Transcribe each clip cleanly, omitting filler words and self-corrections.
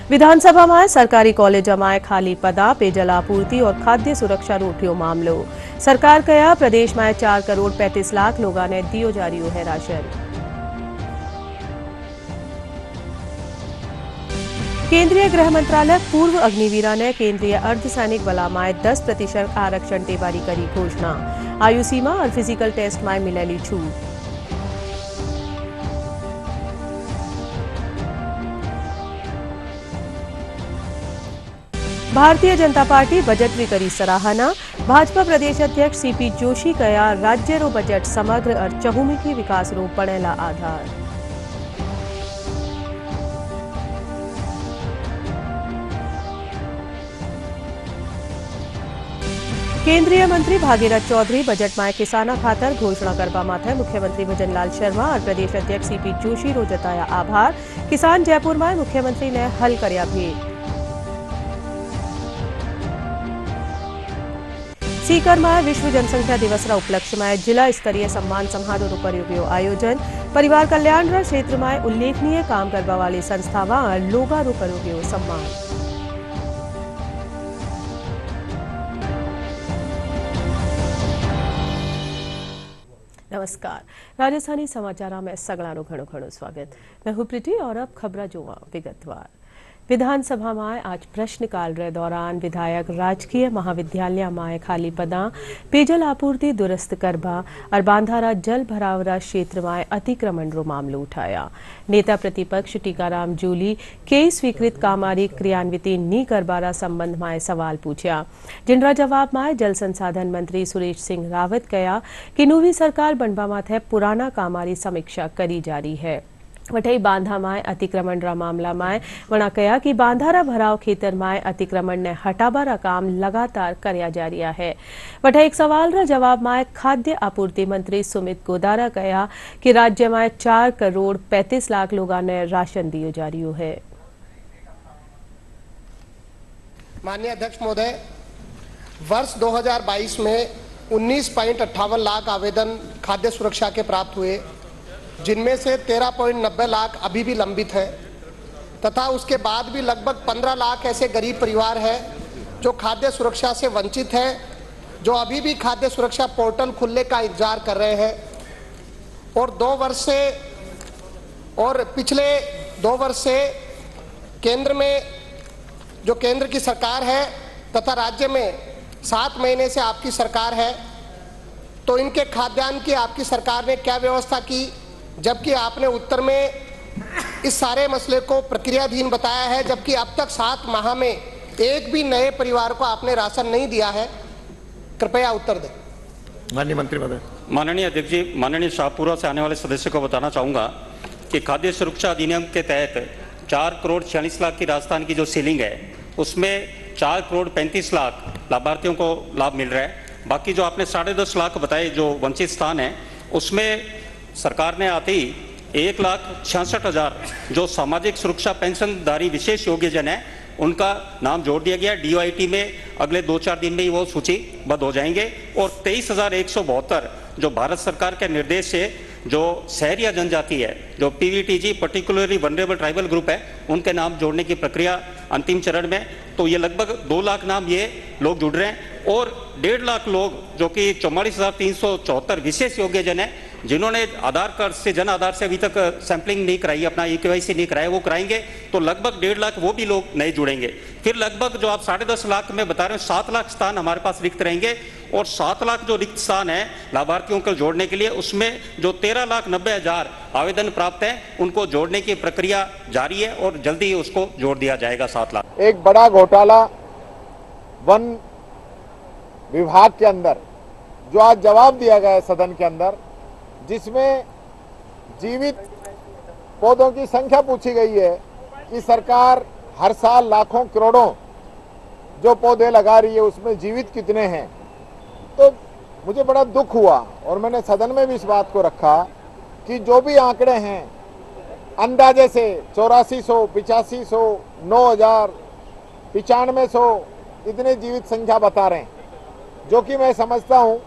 विधानसभा में सरकारी कॉलेज में खाली पदा, पेयजल आपूर्ति और खाद्य सुरक्षा रूठियो मामलो। सरकार कया प्रदेश में 4 करोड़ 35 लाख लोगों ने दियो जारियो है राशन। केंद्रीय गृह मंत्रालय पूर्व अग्निवीरा ने केंद्रीय अर्धसैनिक बला में 10% आरक्षण टेवारी करी घोषणा। आयु सीमा और फिजिकल टेस्ट में मिलेली छूट। भारतीय जनता पार्टी बजट की करी सराहना। भाजपा प्रदेश अध्यक्ष सीपी जोशी कया राज्य रो बजट समग्र और चहुमुखी विकास रो बनेला आधार। केंद्रीय मंत्री भागीरथ चौधरी बजट में किसाना खातर घोषणा करवा माथे मुख्यमंत्री भजनलाल शर्मा और प्रदेश अध्यक्ष सीपी जोशी रो जताया आभार। किसान जयपुर में मुख्यमंत्री ने हल करया भेंट। सीकर में विश्व जनसंख्या दिवस रा उपलक्ष्य में जिला स्तरीय सम्मान समारोह करो आयोजन। परिवार कल्याण रा क्षेत्र में उल्लेखनीय काम करने वाली संस्थावां और लोगा रो करो सम्मान। नमस्कार, राजस्थानी समाचार में सगळानो घणो स्वागत। मैं हूं प्रीति और अब खबरा जोवा विगतवार। विधानसभा में आज प्रश्नकाल रे दौरान विधायक राजकीय महाविद्यालय में खाली पदा, पेयजल आपूर्ति दुरुस्त करवा और बांधारा जल भरावरा क्षेत्र में अतिक्रमण रो मामलो उठाया। नेता प्रतिपक्ष टीकाराम जूली कई स्वीकृत कामारी क्रियान्विति नी करवारा संबंध में सवाल पूछा, जिनरा जवाब में जल संसाधन मंत्री सुरेश सिंह रावत कया कि नूवी सरकार बनवा माथे पुराना कामारी समीक्षा करी जारी है। वठई बांधा में अतिक्रमण रा मामला में वणा कया कि बांधारा भराव खेतर में अतिक्रमण ने हटाबारा काम लगातार करया जा रहा है। वठई एक सवाल रा जवाब में खाद्य आपूर्ति मंत्री सुमित गोदारा कया कि राज्य में 4 करोड़ 35 लाख लोगों ने राशन दियो जा रही है। माननीय अध्यक्ष महोदय, वर्ष 2022 में 19.58 लाख आवेदन खाद्य सुरक्षा के प्राप्त हुए, जिनमें से 13.90 लाख अभी भी लंबित है तथा उसके बाद भी लगभग 15 लाख ऐसे गरीब परिवार हैं जो खाद्य सुरक्षा से वंचित हैं, जो अभी भी खाद्य सुरक्षा पोर्टल खुलने का इंतजार कर रहे हैं। और पिछले 2 वर्ष से केंद्र में जो केंद्र की सरकार है तथा राज्य में 7 महीने से आपकी सरकार है, तो इनके खाद्यान्न की आपकी सरकार ने क्या व्यवस्था की, जबकि आपने उत्तर में इस सारे मसले को प्रक्रियाधीन बताया है, जबकि अब तक 7 माह में एक भी नए परिवार को आपने राशन नहीं दिया है। कृपया उत्तर दें। माननीय मंत्री महोदय। माननीय अध्यक्ष जी, माननीय शाहपुरा से आने वाले सदस्य को बताना चाहूँगा कि खाद्य सुरक्षा अधिनियम के तहत 4 करोड़ 46 लाख की राजस्थान की जो सीलिंग है, उसमें 4 करोड़ 35 लाख लाभार्थियों को लाभ मिल रहा है। बाकी जो आपने 10.5 लाख बताए जो वंचित स्थान है, उसमें सरकार ने आते ही 1,66,000 जो सामाजिक सुरक्षा पेंशनधारी विशेष योग्यजन है, उनका नाम जोड़ दिया गया। डीओआईटी में अगले 2-4 दिन में ही वो सूचीबद्ध हो जाएंगे। और 23,172 जो भारत सरकार के निर्देश से जो शहरी जनजाति है, जो PVTG particularly vulnerable tribal group है, उनके नाम जोड़ने की प्रक्रिया अंतिम चरण में। तो ये लगभग 2 लाख नाम ये लोग जुड़ रहे हैं और 1.5 लाख लोग जो कि 44,374 विशेष योग्यजन है, जिन्होंने आधार कार्ड से जन आधार से अभी तक सैंपलिंग नहीं कराई, अपना ईकेवाईसी नहीं कराया, वो कराएंगे। तो लगभग 1.5 लाख वो भी लोग नए जुड़ेंगे। फिर लगभग जो आप 10.5 लाख में बता रहे हैं, 7 लाख स्थान हमारे पास रिक्त रहेंगे। और 7 लाख जो रिक्त स्थान है लाभार्थियों को जोड़ने के लिए, उसमें जो 13,90,000 आवेदन प्राप्त हैं, उनको जोड़ने की प्रक्रिया जारी है और जल्दी ही उसको जोड़ दिया जाएगा 7 लाख। एक बड़ा घोटाला वन विभाग के अंदर जो आज जवाब दिया गया है सदन के अंदर, जिसमें जीवित पौधों की संख्या पूछी गई है कि सरकार हर साल लाखों करोड़ों जो पौधे लगा रही है, उसमें जीवित कितने हैं। तो मुझे बड़ा दुख हुआ और मैंने सदन में भी इस बात को रखा कि जो भी आंकड़े हैं अंदाजे से 8400, 8500, 9000, 9500 इतने जीवित संख्या बता रहे हैं, जो कि मैं समझता हूं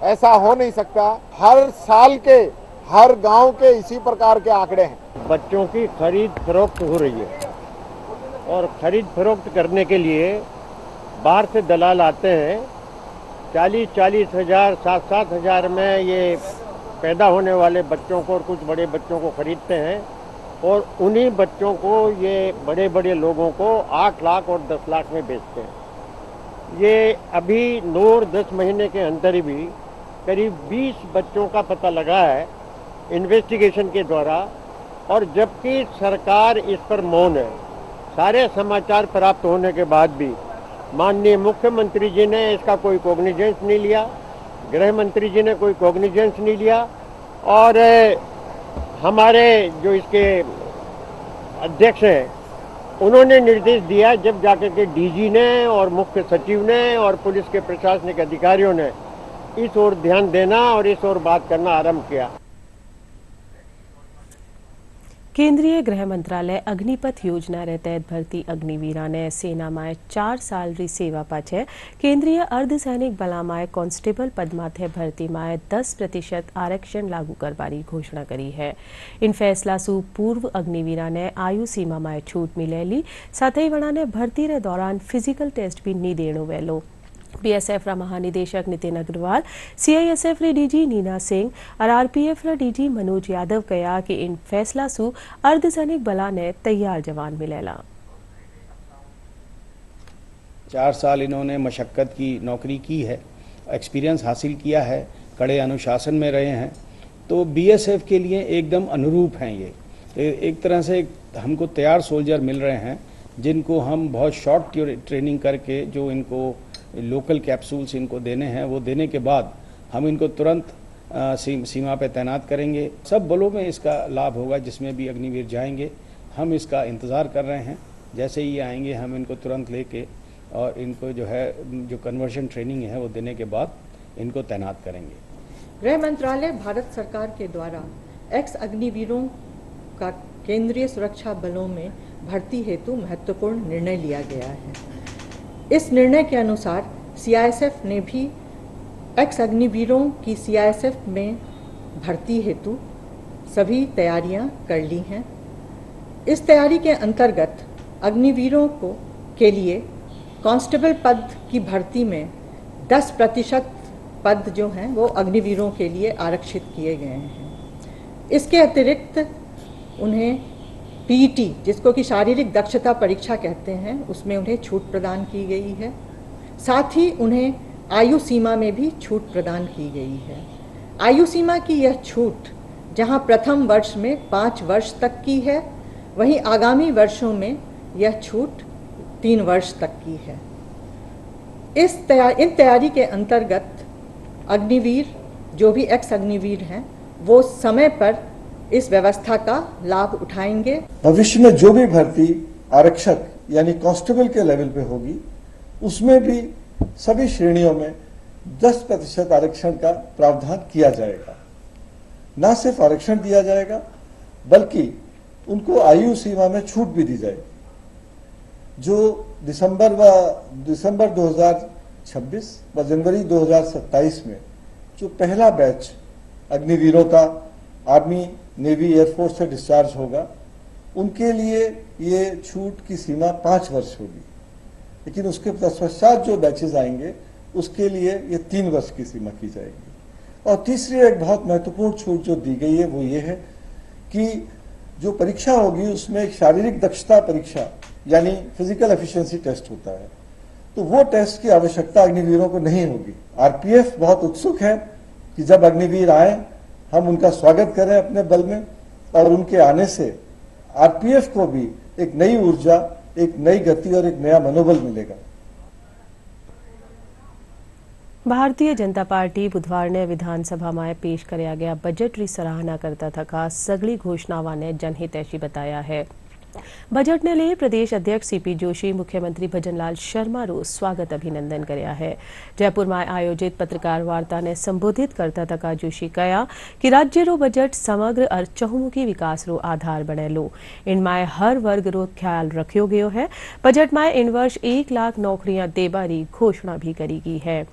ऐसा हो नहीं सकता। हर साल के हर गांव के इसी प्रकार के आंकड़े हैं। बच्चों की खरीद फरोख्त हो रही है और ख़रीद फरोख्त करने के लिए बाहर से दलाल आते हैं। 40-40 हज़ार 7-7 हज़ार में ये पैदा होने वाले बच्चों को और कुछ बड़े बच्चों को ख़रीदते हैं और उन्हीं बच्चों को ये बड़े बड़े लोगों को 8 लाख और 10 लाख में बेचते हैं। ये अभी 9 और 10 महीने के अंदर ही भी करीब 20 बच्चों का पता लगा है इन्वेस्टिगेशन के द्वारा, और जबकि सरकार इस पर मौन है। सारे समाचार प्राप्त होने के बाद भी माननीय मुख्यमंत्री जी ने इसका कोई कॉग्निजेंस नहीं लिया, गृह मंत्री जी ने कोई कॉग्निजेंस नहीं लिया, और हमारे जो इसके अध्यक्ष हैं उन्होंने निर्देश दिया जब जाकर के डीजी ने और मुख्य सचिव ने और पुलिस के प्रशासनिक अधिकारियों ने इस ओर ध्यान देना और इस ओर बात करना आरंभ किया। केंद्रीय गृह मंत्रालय अग्निपथ योजना रे तहत भर्ती अग्निवीरा ने सेना में 4 साल री सेवा पाछे केंद्रीय अर्धसैनिक बला में कांस्टेबल पद माथे भर्ती में 10% आरक्षण लागू करवानी घोषणा करी है। इन फैसला सु पूर्व अग्निवीरा ने आयु सीमा में छूट मिलेली, साथ ही वणा ने भर्ती रे दौरान फिजिकल टेस्ट भी नहीं देनो वेलो। बीएसएफ रा महानिदेशक नितिन अग्रवाल, सीआईएसएफ रे डीजी नीना सिंह और आरपीएफ रा डीजी मनोज यादव कहा कि इन फैसला सु अर्धसैनिक बला ने तैयार जवान मिलेला। 4 साल इन्होंने मशक्क़त की नौकरी की है, एक्सपीरियंस हासिल किया है, कड़े अनुशासन में रहे हैं, तो बीएसएफ के लिए एकदम अनुरूप हैं। ये एक तरह से हमको तैयार सोल्जर मिल रहे हैं जिनको हम बहुत शॉर्ट ट्रेनिंग करके जो इनको लोकल कैप्सूल्स इनको देने हैं वो देने के बाद हम इनको तुरंत सीमा पे तैनात करेंगे। सब बलों में इसका लाभ होगा, जिसमें भी अग्निवीर जाएंगे। हम इसका इंतज़ार कर रहे हैं, जैसे ही आएंगे हम इनको तुरंत लेके और इनको जो कन्वर्शन ट्रेनिंग है वो देने के बाद इनको तैनात करेंगे। गृह मंत्रालय भारत सरकार के द्वारा एक्स अग्निवीरों का केंद्रीय सुरक्षा बलों में भर्ती हेतु महत्वपूर्ण निर्णय लिया गया है। इस निर्णय के अनुसार सीआईएसएफ ने भी एक्स अग्निवीरों की सीआईएसएफ में भर्ती हेतु सभी तैयारियां कर ली हैं। इस तैयारी के अंतर्गत अग्निवीरों के लिए कांस्टेबल पद की भर्ती में 10% पद जो हैं वो अग्निवीरों के लिए आरक्षित किए गए हैं। इसके अतिरिक्त उन्हें पीईटी, जिसको कि शारीरिक दक्षता परीक्षा कहते हैं, उसमें उन्हें छूट प्रदान की गई है। साथ ही उन्हें आयु सीमा में भी छूट प्रदान की गई है। आयु सीमा की यह छूट जहां प्रथम वर्ष में 5 वर्ष तक की है, वहीं आगामी वर्षों में यह छूट 3 वर्ष तक की है। इन तैयारी के अंतर्गत अग्निवीर जो भी एक्स अग्निवीर हैं वो समय पर इस व्यवस्था का लाभ उठाएंगे। भविष्य में जो भी भर्ती आरक्षक यानी कांस्टेबल के लेवल पे होगी उसमें भी सभी श्रेणियों में 10% आरक्षण का प्रावधान किया जाएगा। न सिर्फ आरक्षण दिया जाएगा बल्कि उनको आयु सीमा में छूट भी दी जाएगी। जो दिसंबर 2026 व जनवरी 2027 में जो पहला बैच अग्निवीरों का आर्मी, नेवी, एयरफोर्स से डिस्चार्ज होगा, उनके लिए ये छूट की सीमा 5 वर्ष होगी। लेकिन उसके पश्चात जो बैचेज आएंगे उसके लिए ये 3 वर्ष की सीमा की जाएगी। और तीसरी एक बहुत महत्वपूर्ण छूट जो दी गई है वो ये है कि जो परीक्षा होगी उसमें एक शारीरिक दक्षता परीक्षा यानी फिजिकल एफिशिएंसी टेस्ट होता है, तो वो टेस्ट की आवश्यकता अग्निवीरों को नहीं होगी। आरपीएफ बहुत उत्सुक है कि जब अग्निवीर आए हम उनका स्वागत करें अपने बल में, और उनके आने से आरपीएफ को भी एक नई ऊर्जा, एक नई गति और एक नया मनोबल मिलेगा। भारतीय जनता पार्टी बुधवार ने विधानसभा में पेश कराया गया बजट री सराहना करता थका सगली घोषणावां ने जनहितैषी बताया है। बजट ने लिए प्रदेश अध्यक्ष सीपी जोशी, मुख्यमंत्री भजनलाल शर्मा रो स्वागत अभिनंदन करया है। जयपुर में आयोजित पत्रकार वार्ता ने संबोधित करता थका जोशी कहा कि राज्य रो बजट समग्र और चहुमुखी विकास रो आधार बनेलो। इनमें हर वर्ग रो ख्याल रखियो गयो है। बजट में इन वर्ष 1 लाख नौकरियां देबारी घोषणा भी करी गई है।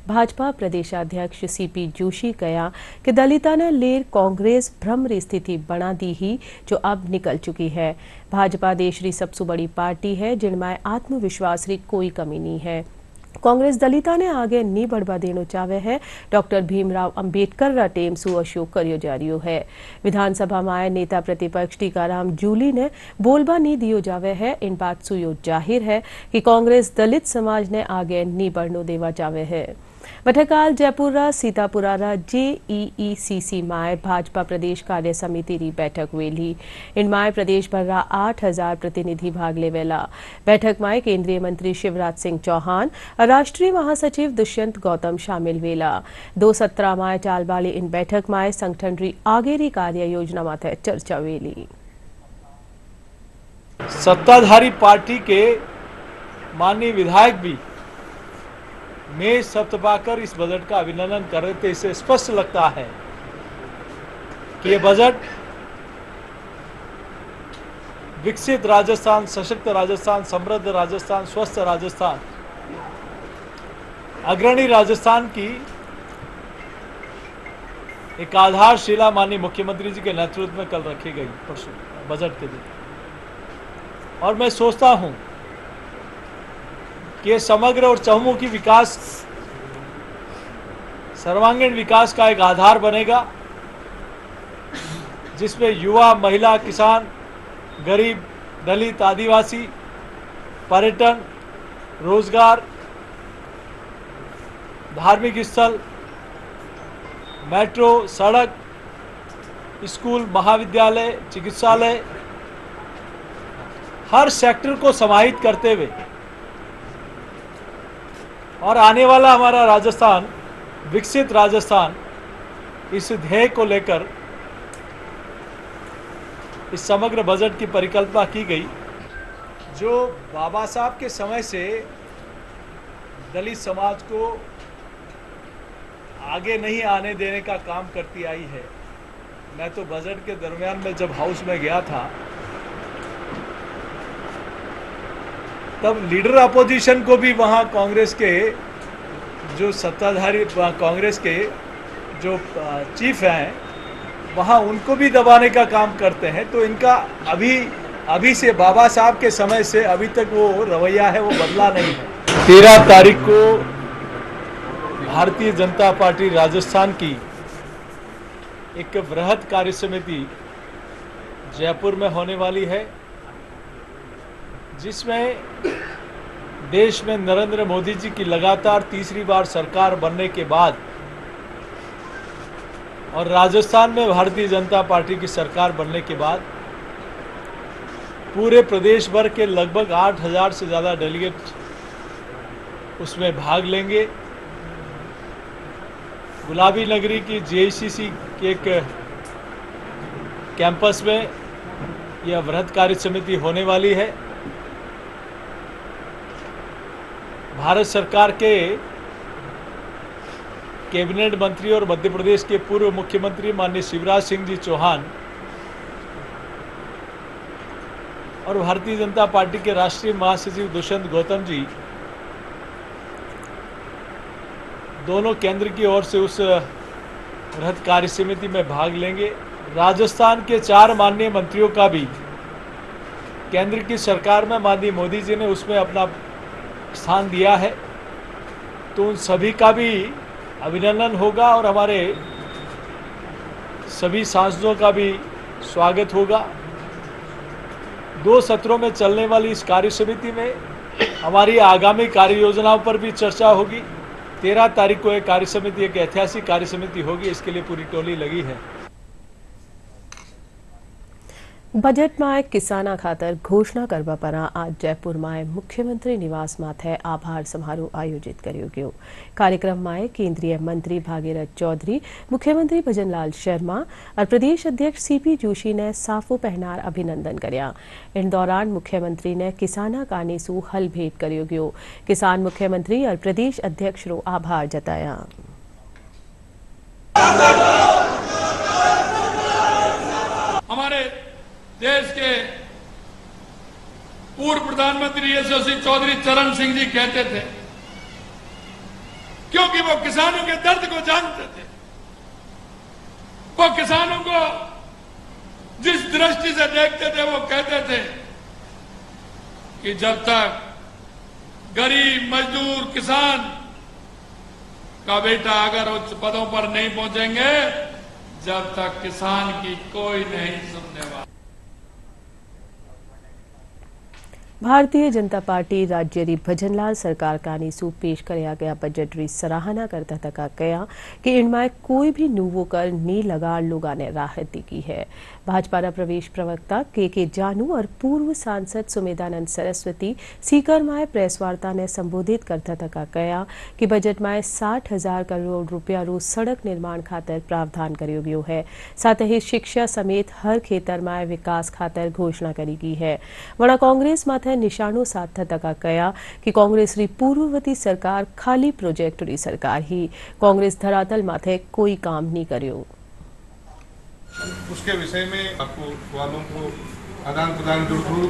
भाजपा प्रदेशाध्यक्ष सीपी जोशी कहा कि दलिता ने लेर कांग्रेस भ्रम री स्थिति बना दी ही जो अब निकल चुकी है। भाजपा देश री सबसे बड़ी पार्टी है जिनमें आत्मविश्वास री कोई कमी नहीं है। कांग्रेस दलिता ने आगे नहीं बढ़वा देना चाहे है। डॉक्टर भीमराव अंबेडकर रा टेम सु अशोक करियो जा रही है। विधानसभा में नेता प्रतिपक्ष टीकाराम जूली ने बोलबा नहीं दियो जावे है। इन बात सु यो जाहिर है कि कांग्रेस दलित समाज ने आगे नहीं बढ़नो देवा चाहे है। बैठकाल जयपुर सीतापुरा JEECC माय भाजपा प्रदेश कार्य समिति री बैठक वेली। इन माय प्रदेश भर 8000 प्रतिनिधि भाग लेवेला। बैठक में केंद्रीय मंत्री शिवराज सिंह चौहान और राष्ट्रीय महासचिव दुष्यंत गौतम शामिल वेला। 2 सत्र में चाल वाली इन बैठक में संगठन री आगे री कार्य योजना माथे चर्चा वेली। सत्ताधारी पार्टी के माननीय विधायक भी मेज सप्तपाकर इस बजट का अभिनंदन कर रहे थे। इससे स्पष्ट लगता है कि ये बजट विकसित राजस्थान, सशक्त राजस्थान, समृद्ध राजस्थान, स्वस्थ राजस्थान, अग्रणी राजस्थान की एक आधारशिला माननीय मुख्यमंत्री जी के नेतृत्व में कल रखी गई बजट के दिन। और मैं सोचता हूं कि समग्र और चहुमुखी विकास, सर्वांगीण विकास का एक आधार बनेगा जिसमें युवा, महिला, किसान, गरीब, दलित, आदिवासी, पर्यटन, रोजगार, धार्मिक स्थल, मेट्रो, सड़क, स्कूल, महाविद्यालय, चिकित्सालय, हर सेक्टर को समाहित करते हुए और आने वाला हमारा राजस्थान, विकसित राजस्थान, इस ध्येय को लेकर इस समग्र बजट की परिकल्पना की गई। जो बाबा साहब के समय से दलित समाज को आगे नहीं आने देने का काम करती आई है। मैं तो बजट के दरमियान में जब हाउस में गया था तब लीडर अपोजिशन को भी वहाँ कांग्रेस के जो सत्ताधारी, कांग्रेस के जो चीफ हैं वहाँ उनको भी दबाने का काम करते हैं। तो इनका अभी से बाबा साहब के समय से अभी तक वो रवैया है वो बदला नहीं है। 13 तारीख को भारतीय जनता पार्टी राजस्थान की एक वृहद कार्य समिति जयपुर में होने वाली है जिसमें देश में नरेंद्र मोदी जी की लगातार तीसरी बार सरकार बनने के बाद और राजस्थान में भारतीय जनता पार्टी की सरकार बनने के बाद पूरे प्रदेश भर के लगभग 8000 से ज़्यादा डेलीगेट उसमें भाग लेंगे। गुलाबी नगरी की JEECC के एक कैंपस में यह वृहद कार्य समिति होने वाली है। भारत सरकार के कैबिनेट मंत्री और मध्य प्रदेश के पूर्व मुख्यमंत्री माननीय शिवराज सिंह जी चौहान और भारतीय जनता पार्टी के राष्ट्रीय महासचिव दुष्यंत गौतम जी दोनों केंद्र की ओर से उस वृहद कार्य समिति में भाग लेंगे। राजस्थान के 4 माननीय मंत्रियों का भी केंद्र की सरकार में माननीय मोदी जी ने उसमें अपना स्थान दिया है, तो उन सभी का भी अभिनंदन होगा और हमारे सभी सांसदों का भी स्वागत होगा। 2 सत्रों में चलने वाली इस कार्य समिति में हमारी आगामी कार्य योजनाओं पर भी चर्चा होगी। 13 तारीख को एक कार्य समिति, एक ऐतिहासिक कार्य समिति होगी, इसके लिए पूरी टोली लगी है। बजट में किसाना खातर घोषणा करवा पर आज जयपुर में मुख्यमंत्री निवास माथे आभार समारोह आयोजित कर्यो गयो। कार्यक्रम में केंद्रीय मंत्री भागीरथ चौधरी, मुख्यमंत्री भजनलाल शर्मा और प्रदेश अध्यक्ष CP जोशी ने साफो पहनार अभिनंदन कर्या। इन दौरान मुख्यमंत्री ने किसाना काने सु हल भेंट कर्यो गयो। किसान मुख्यमंत्री और प्रदेश अध्यक्ष रो आभार जताया। हमारे देश के पूर्व प्रधानमंत्री यशस्वी चौधरी चरण सिंह जी कहते थे क्योंकि वो किसानों के दर्द को जानते थे। वो किसानों को जिस दृष्टि से देखते थे वो कहते थे कि जब तक गरीब मजदूर किसान का बेटा अगर उच्च पदों पर नहीं पहुंचेंगे, जब तक किसान की कोई नहीं सुनने वाला। भारतीय जनता पार्टी राज्य री भजनलाल सरकार कानीसू पेश करया गया बजट री सराहना करता तका कया कि इनमें कोई भी नुवो कर नी लगा लोगा ने राहत दी की है। भाजपा प्रदेश प्रवक्ता के जानू और पूर्व सांसद सुमेधानंद सरस्वती सीकर में प्रेस वार्ता ने संबोधित करता तका कया कि बजट में 60,000 करोड़ रुपया रू सड़क निर्माण खातर प्रावधान कर्यो गयो है। साथ ही शिक्षा समेत हर खेतर में विकास खातर घोषणा करी गई है। वड़ा कांग्रेस माथे निशानो साधता तका कया कि कांग्रेस री पूर्ववर्ती सरकार खाली प्रोजेक्ट री सरकार ही, कांग्रेस धरातल माथे कोई काम नहीं कर्यो। उसके विषय में आपको सवालों को आदान प्रदान करूँ।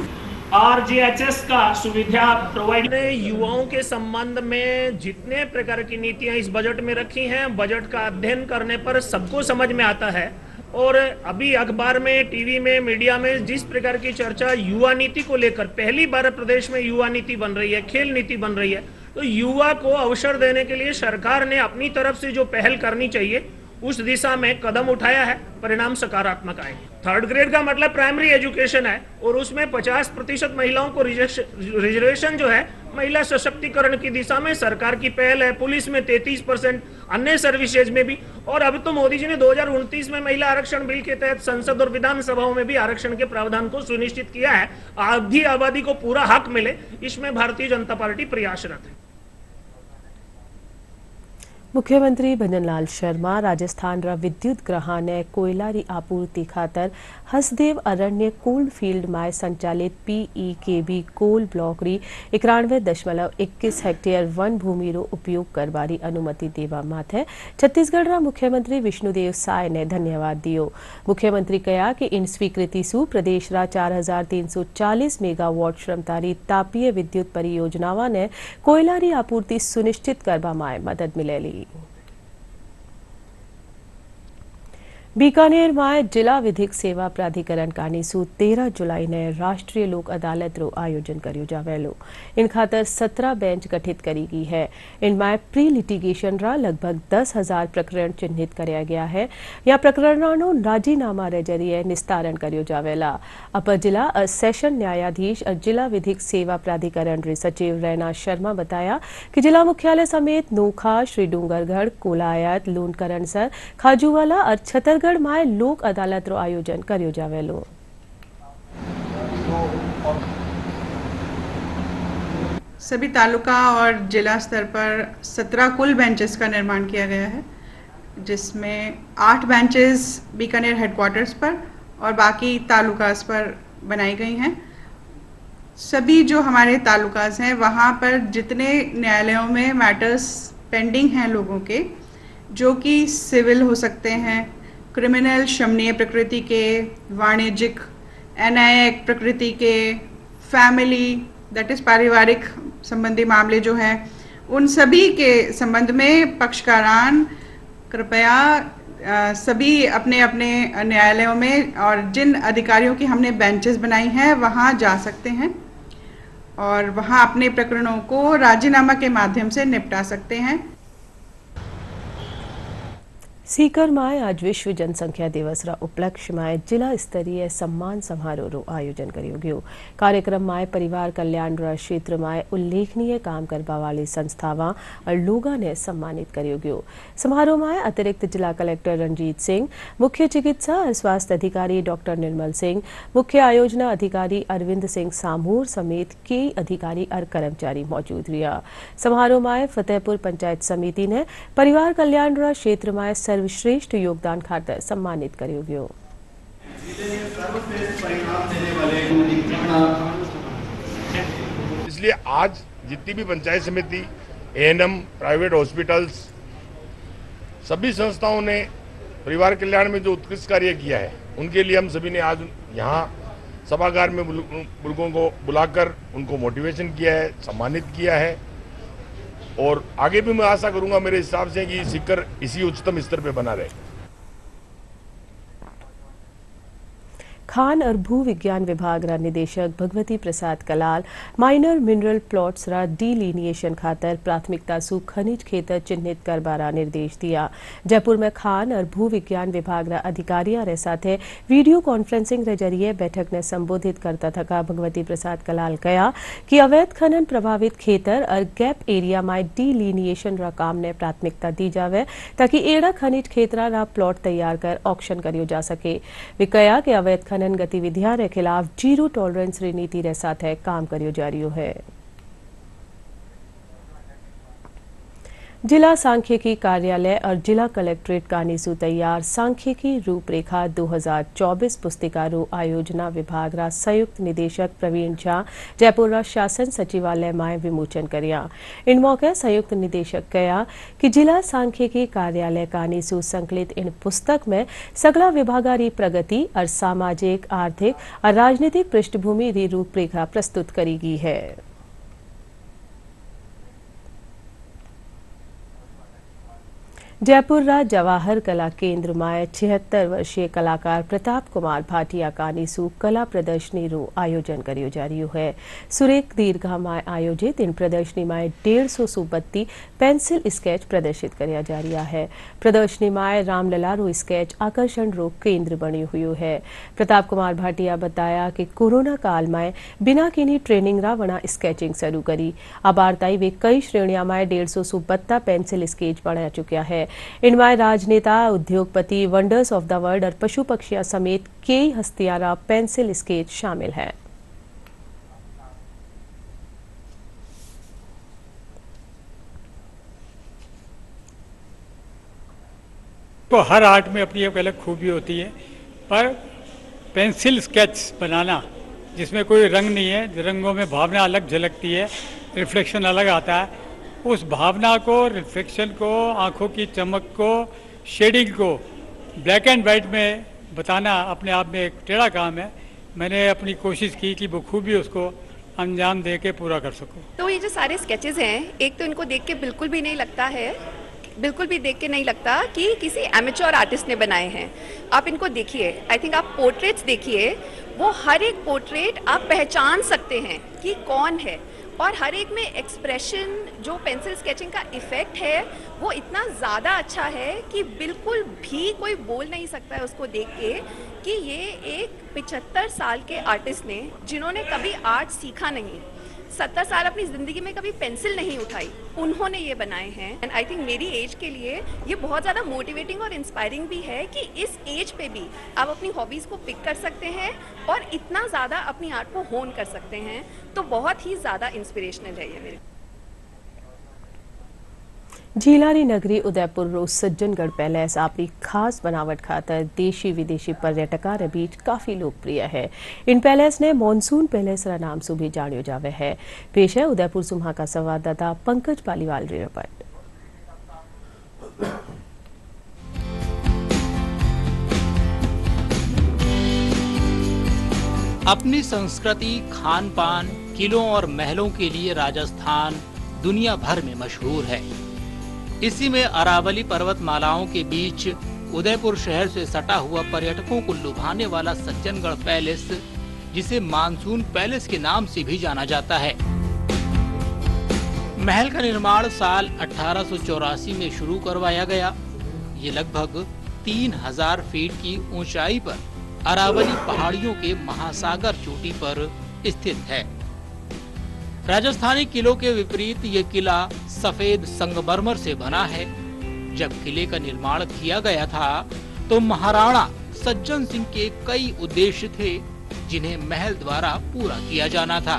RGHS का सुविधा प्रोवाइड युवाओं के संबंध में जितने प्रकार की नीतियां इस बजट में रखी हैं, बजट का अध्ययन करने पर सबको समझ में आता है। और अभी अखबार में, टीवी में, मीडिया में जिस प्रकार की चर्चा युवा नीति को लेकर, पहली बार प्रदेश में युवा नीति बन रही है, खेल नीति बन रही है, तो युवा को अवसर देने के लिए सरकार ने अपनी तरफ से जो पहल करनी चाहिए उस दिशा में कदम उठाया है। परिणाम सकारात्मक आए। 3rd ग्रेड का मतलब प्राइमरी एजुकेशन है और उसमें 50% महिलाओं को रिजर्वेशन जो है महिला सशक्तिकरण की दिशा में सरकार की पहल है। पुलिस में 33%, अन्य सर्विसेज में भी। और अब तो मोदी जी ने 2029 में महिला आरक्षण बिल के तहत संसद और विधानसभाओं में भी आरक्षण के प्रावधान को सुनिश्चित किया है। आधी आबादी को पूरा हक मिले, इसमें भारतीय जनता पार्टी प्रयासरत है। मुख्यमंत्री भजनलाल शर्मा राजस्थान रा विद्युत ग्रह ने कोयला री आपूर्ति खातर हसदेव अरण्य कोल्ड फील्ड में संचालित PEKB कोल ब्लॉक री 91.21 हेक्टेयर वन भूमि रो उपयोग करवारी अनुमति देवा माथे छत्तीसगढ़ रा मुख्यमंत्री विष्णुदेव साय ने धन्यवाद दियो। मुख्यमंत्री कहा कि इन स्वीकृति सु प्रदेश रा 4,340 मेगावाट क्षमता री तापीय विद्युत परियोजनावा ने कोयला री आपूर्ति सुनिश्चित करवा में मदद मिलेली। बीकानेर में जिला विधिक सेवा प्राधिकरण कानीसू 13 जुलाई ने राष्ट्रीय लोक अदालत रो आयोजन कर्यो जावेलो। इन खातर 17 बेंच गठित करी गई है। इनमें प्री लिटिगेशन रा लगभग 10,000 प्रकरण चिन्हित कराया गया है या प्रकरणों राजीनामा रे जरिए निस्तारण कर्यो जावेला। अपर जिला और सेशन न्यायाधीश और जिला विधिक सेवा प्राधिकरण रे सचिव रैना शर्मा बताया कि जिला मुख्यालय समेत नोखा, श्री डूंगरगढ़, कोलायत, लूणकरणसर, खाजूवाला और छतरगढ़ में लोक अदालत रो आयोजन कर्यो जावेलो। सभी तालुका और जिला स्तर पर 17 कुल बेंचेस का निर्माण किया गया है, जिसमें 8 बेंचेस बीकानेर हेडक्वार्टर्स पर और बाकी तालुकास पर बनाई गई हैं। सभी जो हमारे तालुकास हैं वहाँ पर जितने न्यायालयों में मैटर्स पेंडिंग हैं लोगों के, जो कि सिविल हो सकते हैं, क्रिमिनल शमनीय प्रकृति के, वाणिज्यिक, न्यायिक प्रकृति के, फैमिली दैट इज़ पारिवारिक संबंधी मामले जो हैं, उन सभी के संबंध में पक्षकारान कृपया सभी अपने अपने न्यायालयों में और जिन अधिकारियों की हमने बेंचेस बनाई हैं वहाँ जा सकते हैं और वहाँ अपने प्रकरणों को राजीनामा के माध्यम से निपटा सकते हैं। सीकर में आज विश्व जनसंख्या दिवस रा उपलक्ष्य में जिला स्तरीय सम्मान समारोह रो आयोजन कर्यो गयो। कार्यक्रम में परिवार कल्याण रा क्षेत्र में उल्लेखनीय काम करवा वाली संस्थावां और लोगों ने सम्मानित कर्यो गयो। समारोह में अतिरिक्त जिला कलेक्टर रंजीत सिंह, मुख्य चिकित्सा और स्वास्थ्य अधिकारी डॉक्टर निर्मल सिंह, मुख्य आयोजना अधिकारी अरविंद सिंह सामूर समेत कई अधिकारी और कर्मचारी मौजूद रहा। समारोह में फतेहपुर पंचायत समिति ने परिवार कल्याण रा क्षेत्र में सर्वश्रेष्ठ योगदान खातर सम्मानित कर्यो गयो। इसलिए आज जितनी भी पंचायत समिति, ANM, प्राइवेट हॉस्पिटल्स, सभी संस्थाओं ने परिवार कल्याण में जो उत्कृष्ट कार्य किया है उनके लिए हम सभी ने आज यहाँ सभागार में बुजुर्गों को बुलाकर उनको मोटिवेशन किया है, सम्मानित किया है। और आगे भी मैं आशा करूंगा मेरे हिसाब से कि शिखर इसी उच्चतम स्तर पे बना रहे। खान और भू विज्ञान विभाग रा निदेशक भगवती प्रसाद कलाल माइनर मिनरल प्लॉट्स रा डिलिनिएशन खातर प्राथमिकता सु खनिज खेतर चिन्हित करबारा निर्देश दिया। जयपुर में खान और भू विज्ञान विभाग रा अधिकारियों रे साथे वीडियो कॉन्फ्रेंसिंग रे जरिए बैठक ने संबोधित करता थका भगवती प्रसाद कलाल कहा कि अवैध खनन प्रभावित खेतर और गैप एरिया में डिलिनिएशन रा काम ने प्राथमिकता दी जावे ताकि एड़ा खनिज खेतरा रा प्लॉट तैयार कर ऑक्शन करियो जा सके। वे कहा कि अवैध खनन गतिविधियां रे खिलाफ जीरो टॉलरेंस नीति रे साथ काम करियो जा रही है। जिला सांख्यिकी कार्यालय और जिला कलेक्ट्रेट कानीसू तैयार सांख्यिकी रूपरेखा 2024 पुस्तिकारू आयोजना विभाग रा संयुक्त निदेशक प्रवीण झा जयपुर रा शासन सचिवालय में विमोचन करिया। इन मौके संयुक्त निदेशक कहा कि जिला सांख्यिकी कार्यालय कानीसू संकलित इन पुस्तक में सगला विभागारी प्रगति और सामाजिक आर्थिक और राजनीतिक पृष्ठभूमि री रूपरेखा प्रस्तुत करी गई है। जयपुर रा जवाहर कला केंद्र में 76 वर्षीय कलाकार प्रताप कुमार भाटिया कानीसू कला प्रदर्शनी रू आयोजन करियो जा रही है। सुरेख दीर्घा में आयोजित इन प्रदर्शनी में 150 सुबत्ती पेंसिल स्केच प्रदर्शित करिया जा रहा है। प्रदर्शनी में रामलला रू स्केच आकर्षण रू केंद्र बनी हुई है। प्रताप कुमार भाटिया बताया कि कोरोना काल में बिना किन्हीं ट्रेनिंग रा वना स्केचिंग शुरू करी। अब आरताई वे कई श्रेणियां में 150 सुबत्ता पेंसिल स्केच बना चुका है। इनमें राजनेता, उद्योगपति, वंडर्स ऑफ द वर्ल्ड और पशु पक्षियां समेत कई हस्तियां पेंसिल स्केच शामिल है। तो हर आर्ट में अपनी एक अलग खूबी होती है, पर पेंसिल स्केच बनाना जिसमें कोई रंग नहीं है, रंगों में भावना अलग झलकती है, रिफ्लेक्शन अलग आता है, उस भावना को, रिफ्लेक्शन को, आंखों की चमक को, शेडिंग को ब्लैक एंड वाइट में बताना अपने आप में एक टेढ़ा काम है। मैंने अपनी कोशिश की कि बखूबी उसको अंजाम दे के पूरा कर सकूं। तो ये जो सारे स्केचेस हैं, एक तो इनको देख के बिल्कुल भी नहीं लगता कि किसी एमेच्योर आर्टिस्ट ने बनाए हैं। आप इनको देखिए, आई थिंक आप पोर्ट्रेट्स देखिए, वो हर एक पोर्ट्रेट आप पहचान सकते हैं कि कौन है, और हर एक में एक्सप्रेशन, जो पेंसिल स्केचिंग का इफेक्ट है वो इतना ज़्यादा अच्छा है कि बिल्कुल भी कोई बोल नहीं सकता है उसको देख के कि ये एक 75 साल के आर्टिस्ट ने, जिन्होंने कभी आर्ट सीखा नहीं, 70 साल अपनी ज़िंदगी में कभी पेंसिल नहीं उठाई, उन्होंने ये बनाए हैं। एंड आई थिंक मेरी एज के लिए ये बहुत ज़्यादा मोटिवेटिंग और इंस्पायरिंग भी है कि इस एज पे भी आप अपनी हॉबीज़ को पिक कर सकते हैं और इतना ज़्यादा अपनी आर्ट को होन कर सकते हैं। तो बहुत ही ज़्यादा इंस्पिरेशनल है ये मेरे। झीलारी नगरी उदयपुर रो सज्जनगढ़ पैलेस अपनी खास बनावट खातर देशी विदेशी पर्यटकों के बीच काफी लोकप्रिय है। इन पैलेस ने मॉनसून पैलेस रा नाम से भी जानियो जावे है। पेश है उदयपुर सुम्हा का संवाददाता पंकज पालीवाल री रिपोर्ट। अपनी संस्कृति, खान पान, किलों और महलों के लिए राजस्थान दुनिया भर में मशहूर है। इसी में अरावली पर्वतमालाओं के बीच उदयपुर शहर से सटा हुआ पर्यटकों को लुभाने वाला सज्जनगढ़ पैलेस, जिसे मानसून पैलेस के नाम से भी जाना जाता है। महल का निर्माण साल 1884 में शुरू करवाया गया। ये लगभग 3000 फीट की ऊंचाई पर अरावली पहाड़ियों के महासागर चोटी पर स्थित है। राजस्थानी किलों के विपरीत ये किला सफेद संगमरमर से बना है। जब किले का निर्माण किया गया था तो महाराणा सज्जन सिंह के कई उद्देश्य थे जिन्हें महल द्वारा पूरा किया जाना था।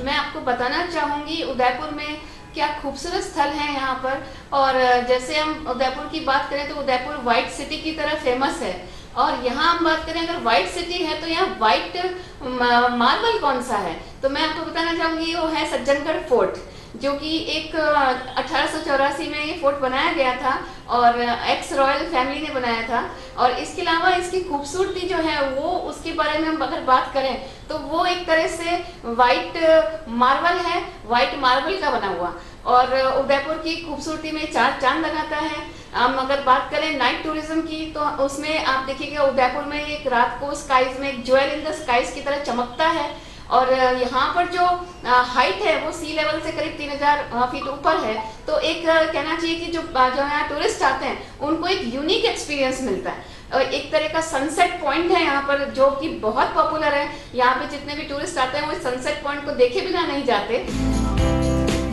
मैं आपको बताना चाहूंगी उदयपुर में क्या खूबसूरत स्थल हैं यहाँ पर। और जैसे हम उदयपुर की बात करें तो उदयपुर व्हाइट सिटी की तरह फेमस है, और यहाँ हम बात करें अगर व्हाइट सिटी है तो यहाँ व्हाइट मार्बल कौन सा है, तो मैं आपको बताना चाहूंगी वो है सज्जनगढ़ फोर्ट। जो कि एक 1884 में ये फोर्ट बनाया गया था और एक्स रॉयल फैमिली ने बनाया था। और इसके अलावा इसकी खूबसूरती जो है वो, उसके बारे में हम अगर बात करें तो वो एक तरह से वाइट मार्बल है, वाइट मार्बल का बना हुआ, और उदयपुर की खूबसूरती में चार चांद लगाता है। हम अगर बात करें नाइट टूरिज्म की तो उसमें आप देखिएगा उदयपुर में एक रात को स्काइज में एक ज्वेल इन द स्काइज की तरह चमकता है। और यहाँ पर जो हाइट है वो सी लेवल से करीब 3000 फीट ऊपर है। तो एक कहना चाहिए कि जो यहाँ टूरिस्ट आते हैं उनको एक यूनिक एक्सपीरियंस मिलता है। और एक तरह का सनसेट पॉइंट है यहाँ पर जो कि बहुत पॉपुलर है। यहाँ पे जितने भी टूरिस्ट आते हैं वो सनसेट पॉइंट को देखे बिना नहीं जाते।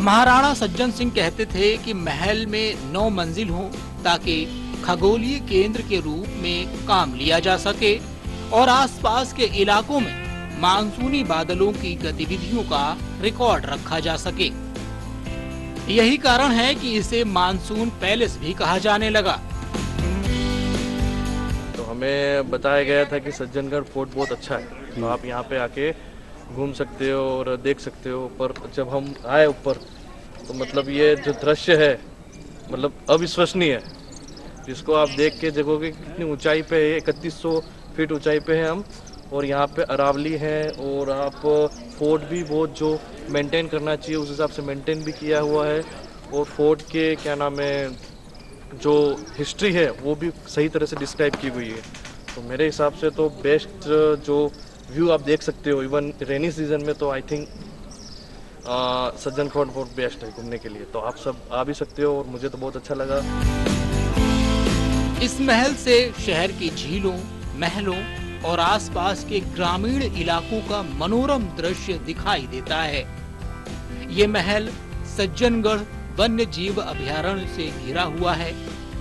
महाराणा सज्जन सिंह कहते थे कि महल में 9 मंजिल हो ताकि खगोलीय केंद्र के रूप में काम लिया जा सके और आसपास के इलाकों में मानसूनी बादलों की गतिविधियों का रिकॉर्ड रखा जा सके। यही कारण है कि इसे मानसून पैलेस भी कहा जाने लगा। तो हमें बताया गया था कि सज्जनगढ़ फोर्ट बहुत अच्छा है, तो आप यहाँ पे आके घूम सकते हो और देख सकते हो। पर जब हम आए ऊपर तो मतलब ये जो दृश्य है मतलब अविश्वसनीय है, जिसको आप देख के देखोगे कितनी ऊंचाई पे है। 3100 फीट ऊंचाई पे है हम, और यहाँ पे अरावली है, और आप फोर्ट भी बहुत जो मेंटेन करना चाहिए उस हिसाब से मेंटेन भी किया हुआ है। और फोर्ट के क्या नाम है जो हिस्ट्री है वो भी सही तरह से डिस्क्राइब की हुई है। तो मेरे हिसाब से तो बेस्ट जो व्यू आप देख सकते हो इवन रेनी सीजन में, तो I think Sajjangarh fort best है घूमने के लिए। तो आप सब आ भी सकते हो और मुझे तो बहुत अच्छा लगा। इस महल से शहर की झीलों, महलों और आसपास के ग्रामीण इलाकों का मनोरम दृश्य दिखाई देता है। ये महल सज्जनगढ़ वन्य जीव अभयारण्य से घिरा हुआ है,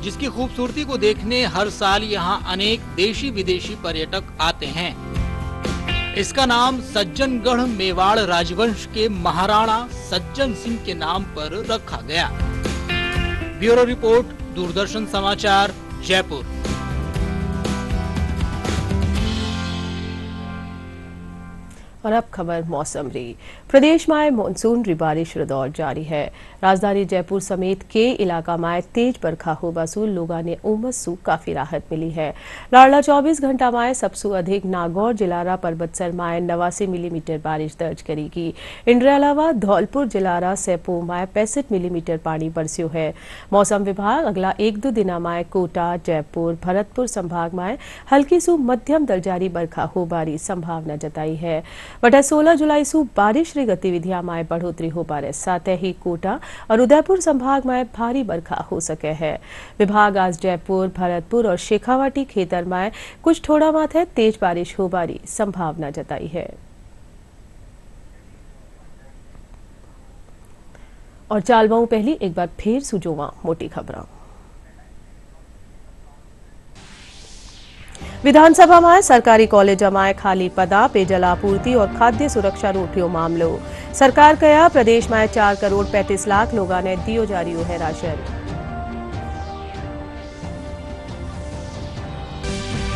जिसकी खूबसूरती को देखने हर साल यहाँ अनेक देशी विदेशी पर्यटक आते हैं। इसका नाम सज्जनगढ़ मेवाड़ राजवंश के महाराणा सज्जन सिंह के नाम पर रखा गया। ब्यूरो रिपोर्ट, दूरदर्शन समाचार, जयपुर। और अब खबर मौसम री। प्रदेश में मानसून री बारिश रो दौर जारी है। राजधानी जयपुर समेत के इलाका में तेज बरखा होबा सु लोगों ने उमस सु काफी राहत मिली है। लाडला 24 घंटा में सबसे अधिक नागौर जिलारा परबतसर में 89 मिलीमीटर बारिश दर्ज करेगी। इनके अलावा धौलपुर जिलारा सेपो में 65 मिलीमीटर पानी बरस्यो है। मौसम विभाग अगला 1-2 दिन में कोटा, जयपुर, भरतपुर संभाग में हल्की सु मध्यम दर्जारी बरखा होबारी संभावना जताई है। वटा 16 जुलाई सु बारिश री गतिविधियां में बढ़ोतरी हो बारे साथ ही कोटा और उदयपुर संभाग में भारी बरखा हो सके है। विभाग आज जयपुर, भरतपुर और शेखावाटी खेतर में कुछ थोड़ा माथे तेज बारिश हो बारी संभावना जताई है। और चालवाऊ पहली एक बार फिर सुजोवा मोटी खबरां। विधानसभा में सरकारी कॉलेज में खाली पदा, पेयजल आपूर्ति और खाद्य सुरक्षा रोटियों मामलो। सरकार कया प्रदेश में 4 करोड़ 35 लाख लोगों ने दियो जारी है राशन।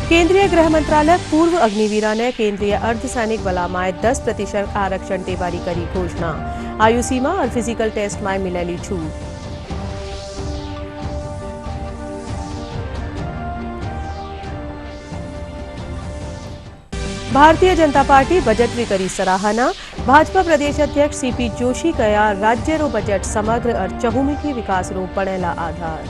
केंद्रीय गृह मंत्रालय पूर्व अग्निवीरा ने केंद्रीय अर्धसैनिक बला में 10% आरक्षण टेबारी करी घोषणा। आयु सीमा और फिजिकल टेस्ट में मिलेली छूट। भारतीय जनता पार्टी बजट री करी सराहना। भाजपा प्रदेश अध्यक्ष सीपी जोशी कया राज्य रो बजट समग्र और चहुमुखी विकास रो पड़ेला आधार।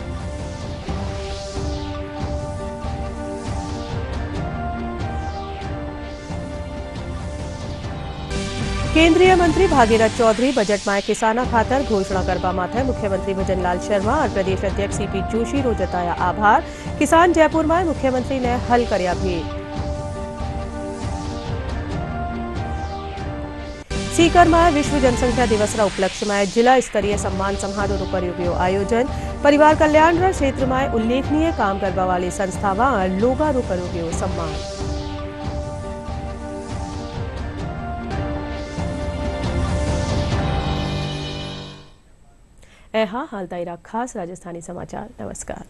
केंद्रीय मंत्री भागीरथ चौधरी बजट में किसाना खातर घोषणा करवा माथे मुख्यमंत्री भजनलाल शर्मा और प्रदेश अध्यक्ष सीपी जोशी रो जताया आभार। किसान जयपुर में मुख्यमंत्री ने हल करया भेंट। सीकर में विश्व जनसंख्या दिवस रा उपलक्ष्य में जिला स्तरीय सम्मान समारोह रो आयोजन। परिवार कल्याण रा क्षेत्र में उल्लेखनीय काम करवा वाली संस्थावां और लोगा रो करोगे सम्मान। हाल ताईरा खास राजस्थानी समाचार। नमस्कार।